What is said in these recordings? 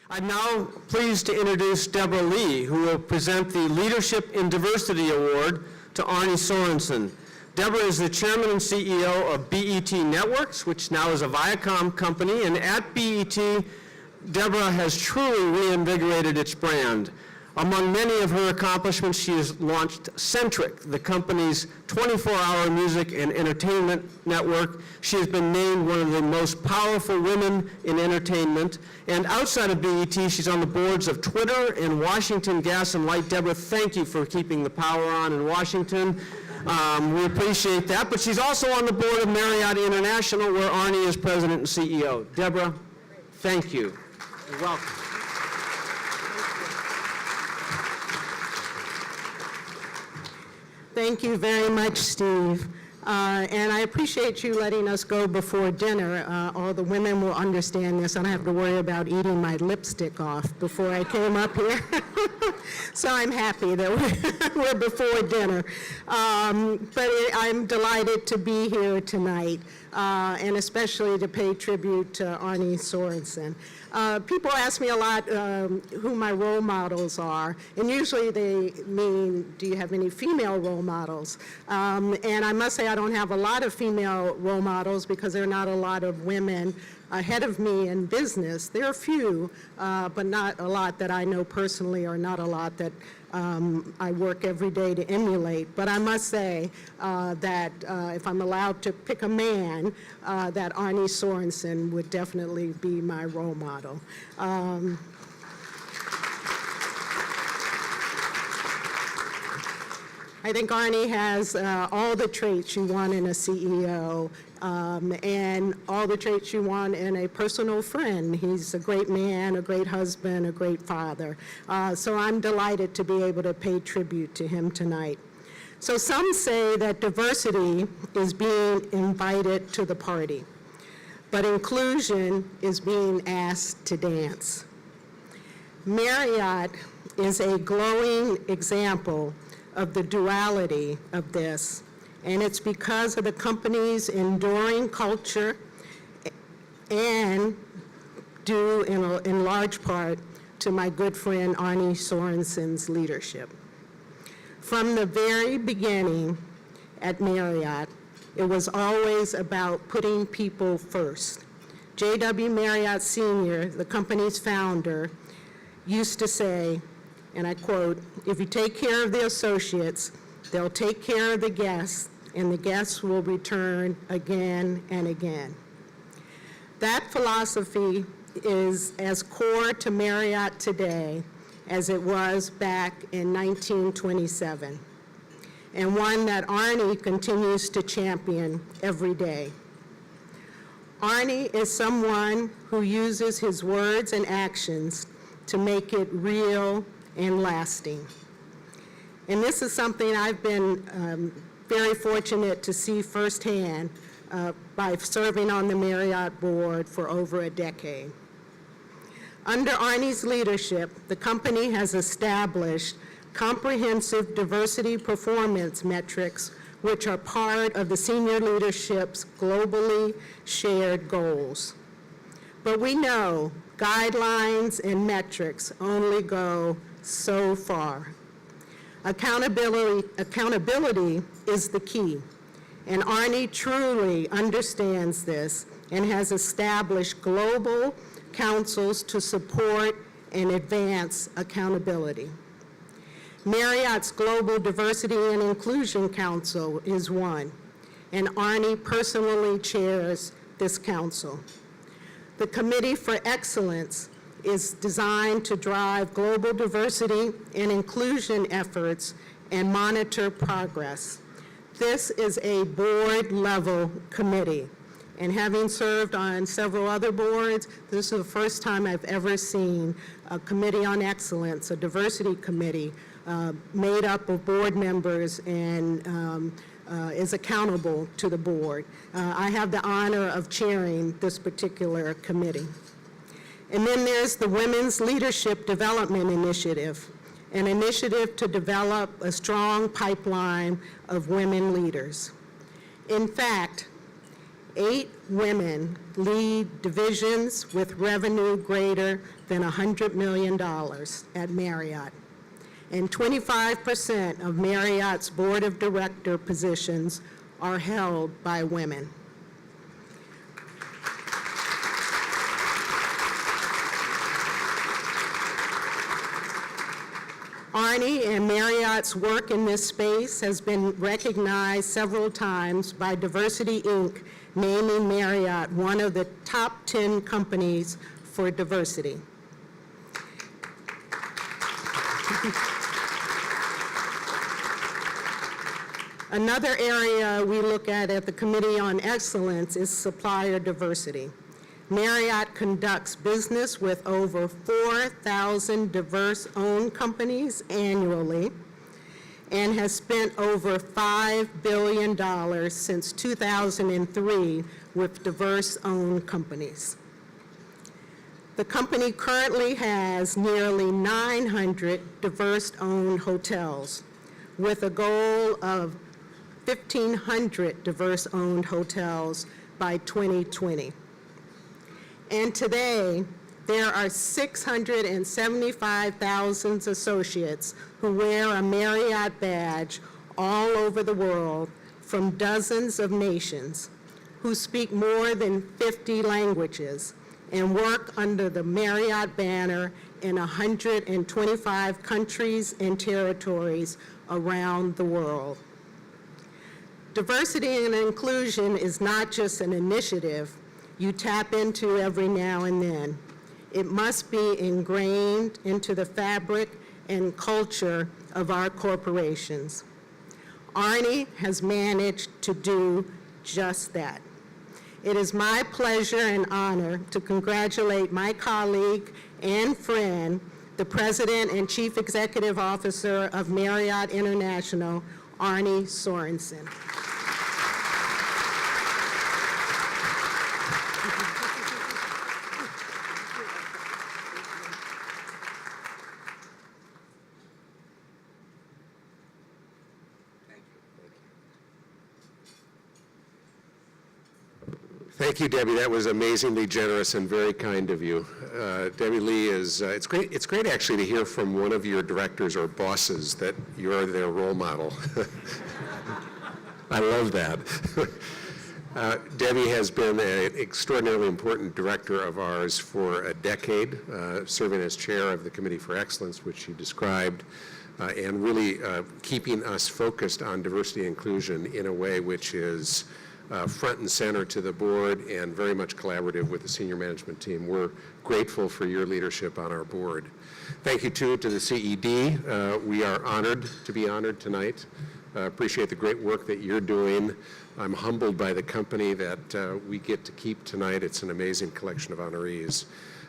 I'm now pleased to introduce Debra L, who will present the Leadership in Diversity Award to Arne Sorenson. Debra is the chairman and CEO of BET Networks, which now is a Viacom company, and at BET, Debra has truly reinvigorated its brand. Among many of her accomplishments, she has launched Centric, the company's 24-hour music and entertainment network. She has been named one of the most powerful women in entertainment. And outside of BET, she's on the boards of Twitter and Washington Gas and Light. Debra, thank you for keeping the power on in Washington. We appreciate that. But she's also on the board of Marriott International, where Arne is president and CEO. Debra, thank you. You're welcome. Thank you very much, Steve. And I appreciate you letting us go before dinner. All the women will understand this. I don't have to worry about eating my lipstick off before I came up here. So I'm happy that we're before dinner. But I'm delighted to be here tonight, and especially to pay tribute to Arne Sorenson. People ask me a lot who my role models are, and usually they mean, do you have any female role models? And I must say I don't have a lot of female role models because there are not a lot of women ahead of me in business. There are a few, but not a lot that I know personally, or not a lot that I work every day to emulate. But I must say that if I'm allowed to pick a man, that Arne Sorenson would definitely be my role model. I think Arne has all the traits you want in a CEO, and all the traits you want in a personal friend. He's a great man, a great husband, a great father. So I'm delighted to be able to pay tribute to him tonight. So some say that diversity is being invited to the party, but inclusion is being asked to dance. Marriott is a glowing example of the duality of this, and it's because of the company's enduring culture and due in large part to my good friend Arne Sorenson's leadership. From the very beginning at Marriott, it was always about putting people first. J.W. Marriott Sr., the company's founder, used to say, and I quote, "If you take care of the associates, they'll take care of the guests, and the guests will return again and again." That philosophy is as core to Marriott today as it was back in 1927, and one that Arne continues to champion every day. Arne is someone who uses his words and actions to make it real and lasting. And this is something I've been very fortunate to see firsthand by serving on the Marriott board for over a decade. Under Arne's leadership, the company has established comprehensive diversity performance metrics, which are part of the senior leadership's globally shared goals. But we know guidelines and metrics only go so far. Accountability is the key, and Arne truly understands this and has established global councils to support and advance accountability. Marriott's Global Diversity and Inclusion Council is one, and Arne personally chairs this council. The Committee for Excellence is designed to drive global diversity and inclusion efforts and monitor progress. This is a board-level committee, and having served on several other boards, this is the first time I've ever seen a Committee on Excellence, a diversity committee, made up of board members and is accountable to the board. I have the honor of chairing this particular committee. And then there's the Women's Leadership Development Initiative, an initiative to develop a strong pipeline of women leaders. In fact, 8 women lead divisions with revenue greater than $100 million at Marriott, and 25% of Marriott's board of director positions are held by women. Arne and Marriott's work in this space has been recognized several times by Diversity Inc., naming Marriott one of the top 10 companies for diversity. Another area we look at the Committee on Excellence is supplier diversity. Marriott conducts business with over 4,000 diverse-owned companies annually and has spent over $5 billion since 2003 with diverse-owned companies. The company currently has nearly 900 diverse-owned hotels, with a goal of 1,500 diverse-owned hotels by 2020. And today, there are 675,000 associates who wear a Marriott badge all over the world from dozens of nations, who speak more than 50 languages and work under the Marriott banner in 125 countries and territories around the world. Diversity and inclusion is not just an initiative you tap into every now and then. It must be ingrained into the fabric and culture of our corporations. Arne has managed to do just that. It is my pleasure and honor to congratulate my colleague and friend, the President and Chief Executive Officer of Marriott International, Arne Sorenson. Thank you, Debbie. That was amazingly generous and very kind of you. Debbie Lee is, it's great actually to hear from one of your directors or bosses that you're their role model. I love that. Debbie has been an extraordinarily important director of ours for a decade, serving as chair of the Committee for Excellence, which she described, and really keeping us focused on diversity and inclusion in a way which is front and center to the board and very much collaborative with the senior management team. We're grateful for your leadership on our board. Thank you, too, to the CED. We are honored to be honored tonight. Appreciate the great work that you're doing. I'm humbled by the company that we get to keep tonight. It's an amazing collection of honorees.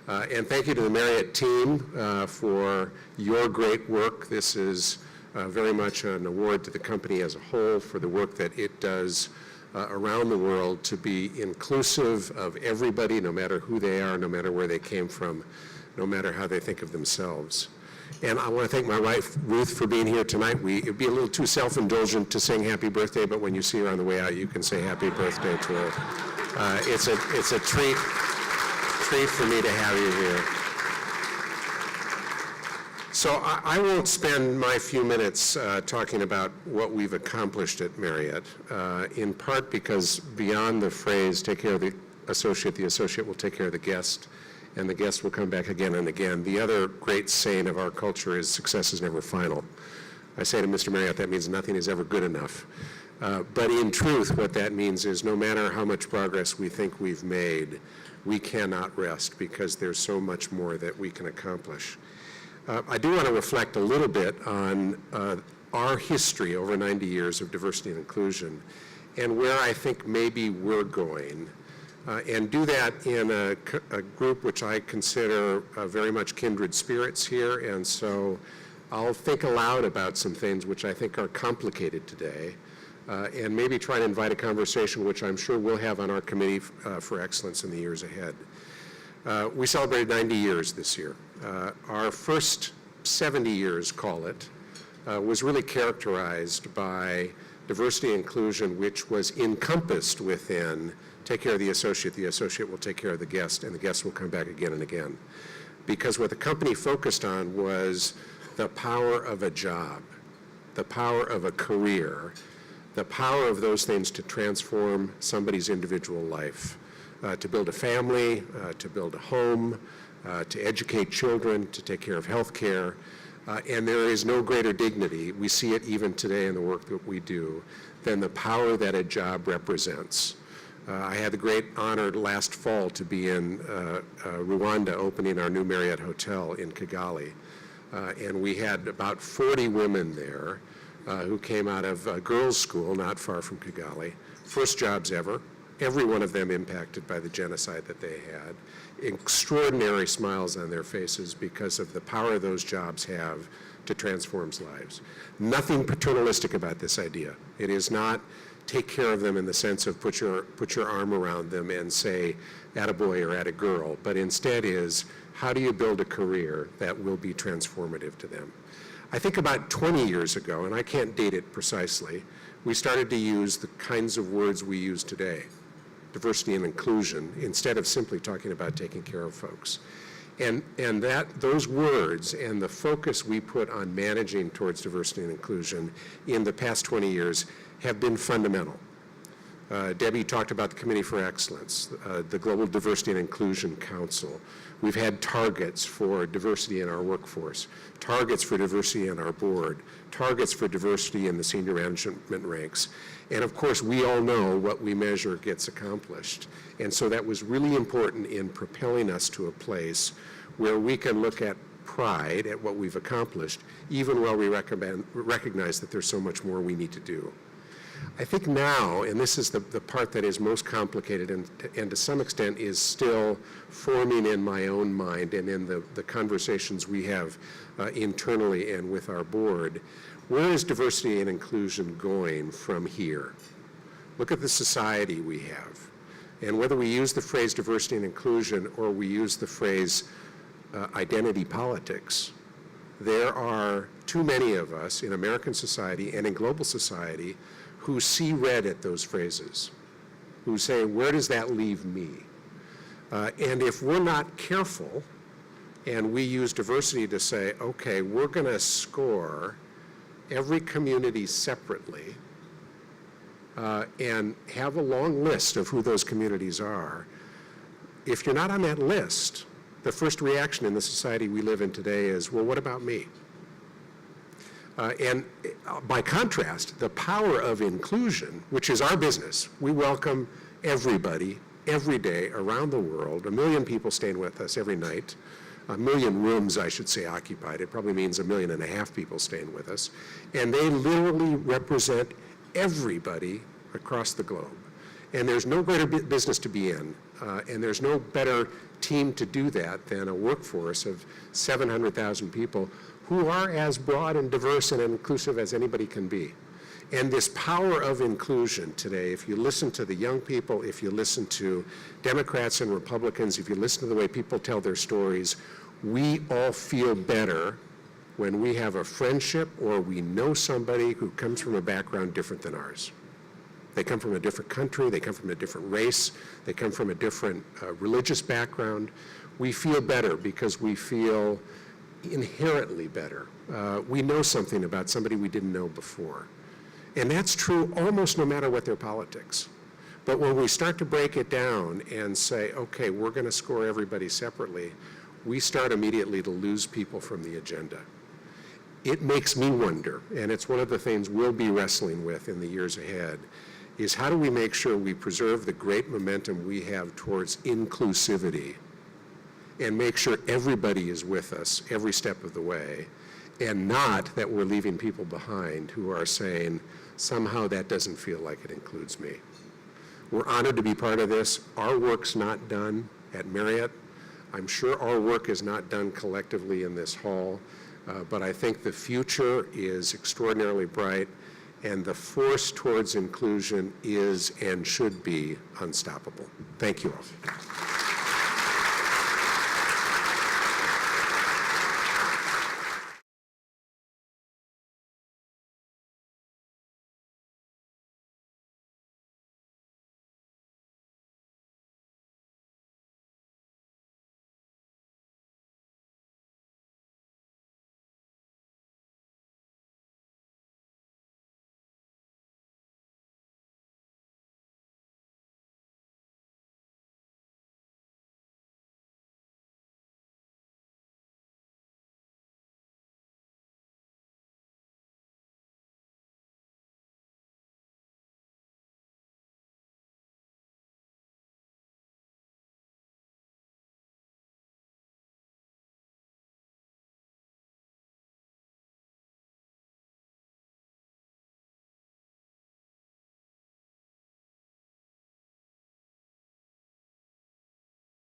And thank you to the Marriott team for your great work. This is very much an award to the company as a whole for the work that it does around the world to be inclusive of everybody, no matter who they are, no matter where they came from, no matter how they think of themselves. And I want to thank my wife, Ruth, for being here tonight. It'd be a little too self-indulgent to sing happy birthday, but when you see her on the way out, you can say happy birthday to her. It's a treat for me to have you here. So I won't spend my few minutes talking about what we've accomplished at Marriott, in part because beyond the phrase, take care of the associate will take care of the guest, and the guest will come back again and again. The other great saying of our culture is success is never final. I say to Mr. Marriott, that means nothing is ever good enough. But in truth, what that means is no matter how much progress we think we've made, we cannot rest because there's so much more that we can accomplish. I do want to reflect a little bit on our history over 90 years of diversity and inclusion and where I think maybe we're going, and do that in a group which I consider very much kindred spirits here, and so I'll think aloud about some things which I think are complicated today, and maybe try to invite a conversation which I'm sure we'll have on our Committee for Excellence in the years ahead. We celebrated 90 years this year. Our first 70 years, call it, was really characterized by diversity and inclusion, which was encompassed within take care of the associate will take care of the guest, and the guest will come back again and again. Because what the company focused on was the power of a job, the power of a career, the power of those things to transform somebody's individual life, to build a family, to build a home, to educate children, to take care of health care. And there is no greater dignity, we see it even today in the work that we do, than the power that a job represents. I had the great honor last fall to be in Rwanda opening our new Marriott Hotel in Kigali. And we had about 40 women there who came out of a girls' school not far from Kigali. First jobs ever. Every one of them impacted by the genocide that they had. Extraordinary smiles on their faces because of the power those jobs have to transform lives. Nothing paternalistic about this idea. It is not take care of them in the sense of put your arm around them and say, attaboy or attagirl, but instead is, how do you build a career that will be transformative to them? I think about 20 years ago, and I can't date it precisely, we started to use the kinds of words we use today, diversity and inclusion, instead of simply talking about taking care of folks. And those words and the focus we put on managing towards diversity and inclusion in the past 20 years have been fundamental. Debbie talked about the Committee for Excellence, the Global Diversity and Inclusion Council. We've had targets for diversity in our workforce, targets for diversity in our board, targets for diversity in the senior management ranks. And of course, we all know what we measure gets accomplished. And so that was really important in propelling us to a place where we can look at pride at what we've accomplished, even while we recognize that there's so much more we need to do. I think now, and this is the part that is most complicated and to some extent is still forming in my own mind and in the conversations we have internally and with our board, where is diversity and inclusion going from here? Look at the society we have. And whether we use the phrase diversity and inclusion or we use the phrase identity politics, there are too many of us in American society and in global society who see red at those phrases, who say, where does that leave me? And if we're not careful and we use diversity to say, okay, we're going to score every community separately and have a long list of who those communities are, if you're not on that list, the first reaction in the society we live in today is, well, what about me? And by contrast, the power of inclusion, which is our business, we welcome everybody, every day, around the world, 1 million people staying with us every night, 1 million rooms, I should say, occupied. It probably means 1.5 million people staying with us. And they literally represent everybody across the globe. And there's no greater business to be in, and there's no better team to do that than a workforce of 700,000 people who are as broad and diverse and inclusive as anybody can be. And this power of inclusion today, if you listen to the young people, if you listen to Democrats and Republicans, if you listen to the way people tell their stories, we all feel better when we have a friendship or we know somebody who comes from a background different than ours. They come from a different country, they come from a different race, they come from a different religious background. We feel better because we feel inherently better. We know something about somebody we didn't know before. And that's true almost no matter what their politics. But when we start to break it down and say, okay, we're going to score everybody separately, we start immediately to lose people from the agenda. It makes me wonder, and it's one of the things we'll be wrestling with in the years ahead, is how do we make sure we preserve the great momentum we have towards inclusivity and make sure everybody is with us every step of the way, and not that we're leaving people behind who are saying, somehow that doesn't feel like it includes me. We're honored to be part of this. Our work's not done at Marriott. I'm sure our work is not done collectively in this hall, but I think the future is extraordinarily bright, and the force towards inclusion is and should be unstoppable. Thank you all.